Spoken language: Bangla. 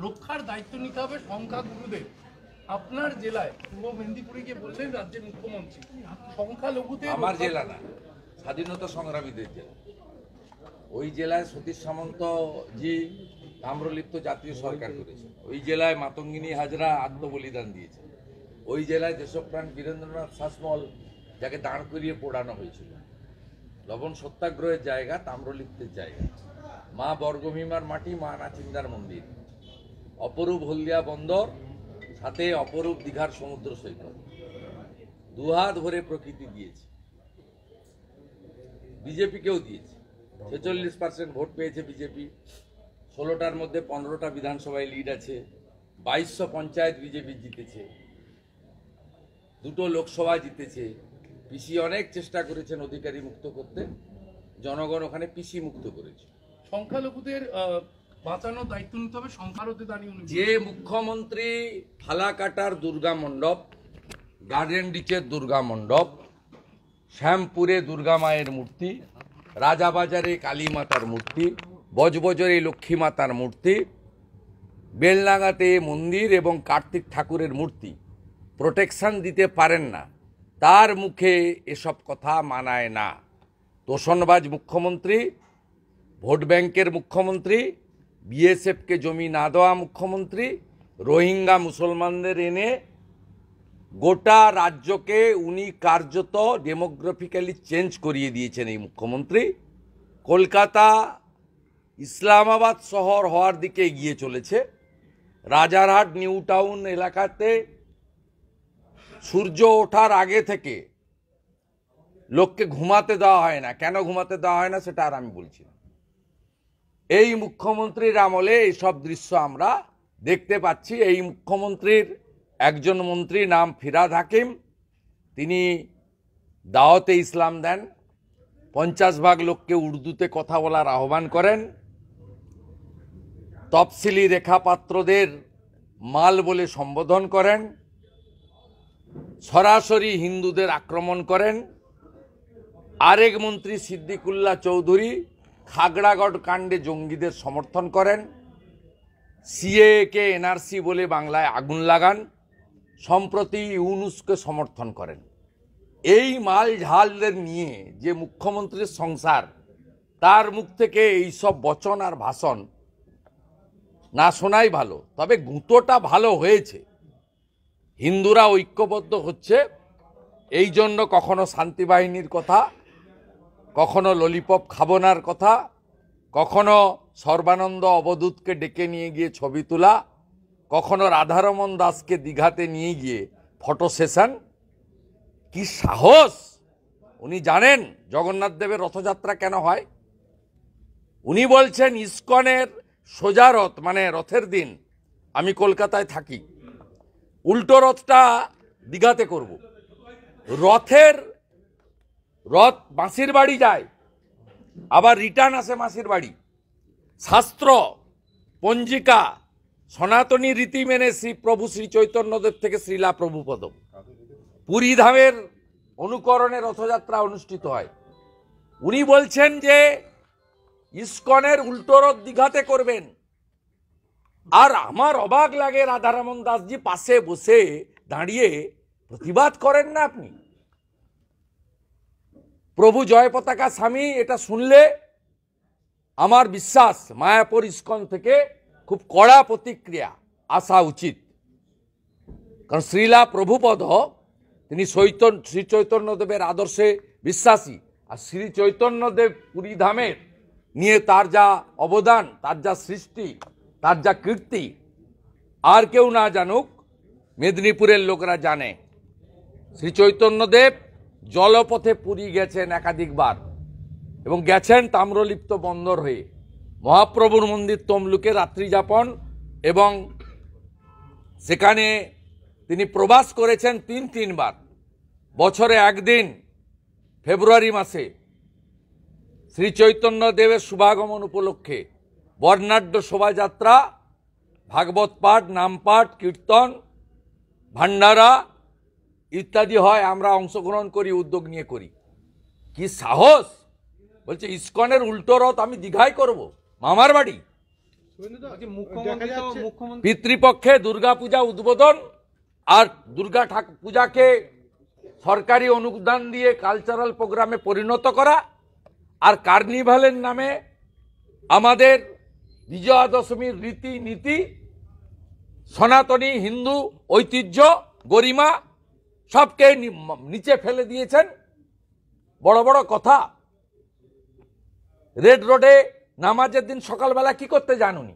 রক্ষার দায়িত্ব নিতে হবে সংখ্যাগুরুদের। আপনার জেলায় পূর্ব মেদিনীপুরে গিয়ে বললেন রাজ্যের মুখ্যমন্ত্রী সংখ্যালঘুদের, আমার জেলা না, স্বাধীনতা সংগ্রামীদের জেলা। ওই জেলায় সতীশ সামন্ত জি তাম্রলিপ্ত জাতীয় সরকার করেছে। ওই জেলায় মাতঙ্গিনী হাজরা আত্মবলিদান দিয়েছে। ওই জেলায় দেশপ্রাণ বীরেন্দ্রনাথ শাসমল যাকে দাঁড় করিয়ে পোড়ানো হয়েছিল। লবণ সত্যাগ্রহের জায়গা, তাম্রলিপ্তের জায়গা, মা বর্গভীমার মাটি, মা নাচিন্দার মন্দির, অপরূপ হলদিয়া বন্দর, সাথে অপরূপ দীঘার সমুদ্র সৈকত। দুহাত ভরে প্রকৃতি দিয়েছে, বিজেপিকেও দিয়েছে। 46% ভোট পেয়েছে বিজেপি। 16টার মধ্যে 15টা বিধানসভায় লিড আছে। 2200 পঞ্চায়েত বিজেপি জিতেছে, 2টো লোকসভা জিতেছে। পিসি অনেক চেষ্টা করেছেন অধিকারী মুক্ত করতে, জনগণ ওখানে পিসি মুক্ত করেছে। সংখ্যালঘুদের বাঁচানোর দায়িত্ব নিতে হবে সংখ্যালঘুদের দাঁড়িয়ে। যে মুখ্যমন্ত্রী ফালাকাটার দুর্গা মণ্ডপ, গার্ডেন ডিচের দুর্গা মণ্ডপ, শ্যামপুরে দুর্গা মায়ের মূর্তি, রাজাবাজারে কালী মাতার মূর্তি, বজবজরে লক্ষ্মী মাতার মূর্তি, বেলনাগাতে মন্দির এবং কার্তিক ঠাকুরের মূর্তি প্রোটেকশন দিতে পারেন না, তার মুখে এসব কথা মানায় না। তোষণবাজ মুখ্যমন্ত্রী, ভোট ব্যাংকের মুখ্যমন্ত্রী, বিএসএফকে জমি না দেওয়া মুখ্যমন্ত্রী, রোহিঙ্গা মুসলমানদের এনে গোটা রাজ্যকে উনি কার্যত ডেমোগ্রাফিক্যালি চেঞ্জ করিয়ে দিয়েছেন এই মুখ্যমন্ত্রী। কলকাতা ইসলামাবাদ শহর হওয়ার দিকে এগিয়ে চলেছে। রাজারহাট নিউ টাউন এলাকাতে সূর্য ওঠার আগে থেকে লোককে ঘুমাতে দেওয়া হয় না। কেন ঘুমাতে দেওয়া হয় না সেটা আর আমি বলছি না। এই মুখ্যমন্ত্রীর আমলে এইসব দৃশ্য আমরা দেখতে পাচ্ছি। এই মুখ্যমন্ত্রীর একজন মন্ত্রী নাম ফিরাদ হাকিম, তিনি দাওয়াতে ইসলাম দেন, 50 ভাগ লোককে উর্দুতে কথা বলার আহ্বান করেন, তফসিলি রেখাপাত্রদের মাল বলে সম্বোধন করেন, সরাসরি হিন্দুদের আক্রমণ করেন। আরেক মন্ত্রী সিদ্দিকুল্লাহ চৌধুরী খাগড়াগড় কাণ্ডে জঙ্গিদের সমর্থন করেন, সিএকে এনআরসি বলে বাংলায় আগুন লাগান, সম্প্রতি ইউনুসকে সমর্থন করেন। এই মাল ঝালদের নিয়ে যে মুখ্যমন্ত্রীর সংসার, তার মুখ থেকে এইসব বচন আর ভাষণ না শোনাই ভালো। তবে গুঁতোটা ভালো হয়েছে, হিন্দুরা ঐক্যবদ্ধ হচ্ছে। এই জন্য কখনো শান্তি বাহিনীর কথা, কখনো ললিপপ খাবনার কথা, কখনো সর্বানন্দ অবধূতকে ডেকে নিয়ে গিয়ে ছবি তোলা, কখনো রাধারমন দাসকে দীঘাতে নিয়ে গিয়ে ফটো সেশন। কি সাহস! উনি জানেন জগন্নাথ দেবের রথযাত্রা কেন হয়? উনি বলছেন ইসকনের সোজা রথ, মানে রথের দিন আমি কলকাতায় থাকি, উল্টো রথটা দীঘাতে করব। রথ মাসির বাড়ি যায়, আবার রিটার্ন আসে মাসির বাড়ি। শাস্ত্র, পঞ্জিকা, সনাতনী রীতি মেনে প্রভু শ্রী চৈতন্যদেব থেকে শ্রীলা প্রভুপদ পুরী ধামের অনুকরণে রথযাত্রা অনুষ্ঠিত হয়। উনি বলছেন যে ইসকনের উল্টো রথ দীঘাতে করবেন। আর আমার অবাক লাগে রাধারমন দাসজি পাশে বসে দাঁড়িয়ে প্রতিবাদ করেন না। আপনি প্রভু জয় পতাকা স্বামী এটা শুনলে আমার বিশ্বাস মায়াপুর ইসকন থেকে খুব কড়া প্রতিক্রিয়া আসা উচিত। কারণ শ্রীলা প্রভুপদ তিনি শ্রী চৈতন্যদেবের আদর্শে বিশ্বাসী। আর শ্রী চৈতন্যদেব পুরী ধামের নিয়ে তার যা অবদান, তার যা সৃষ্টি, তার যা কীর্তি আর কেউ না জানুক, মেদিনীপুরের লোকরা জানে। শ্রী চৈতন্যদেব জলপথে পুরী গেছেন একাধিকবার এবং গেছেন তাম্রলিপ্ত বন্দর হয়ে। মহাপ্রভুর মন্দির তমলুকে রাত্রি যাপন এবং সেখানে তিনি প্রবাস করেছেন তিনবার। বছরে একদিন ফেব্রুয়ারি মাসে শ্রী চৈতন্যদেবের শুভাগমন উপলক্ষে বর্ণাঢ্য শোভাযাত্রা, ভাগবত পাঠ, নাম পাঠ, কীর্তন, ভান্ডারা ইত্যাদি হয়। আমরা অংশগ্রহণ করি, উদ্যোগ নিয়ে করি। কি সাহস! বলছে ইসকনের উল্টো রথ আমি দীঘায় করব, মামার বাড়ি। পিতৃপক্ষে দুর্গাপূজা উদ্বোধন আর দুর্গা পূজাকে সরকারি অনুদান দিয়ে কালচারাল প্রোগ্রামে পরিণত করা আর কার্নিভালের নামে আমাদের বিজয়া দশমীর রীতিনীতি সনাতনী হিন্দু ঐতিহ্য গরিমা সবকে নিচে ফেলে দিয়েছেন। বড় বড় কথা। রেড রোডে নামাজের দিন সকালবেলা কি করতে জানুনি?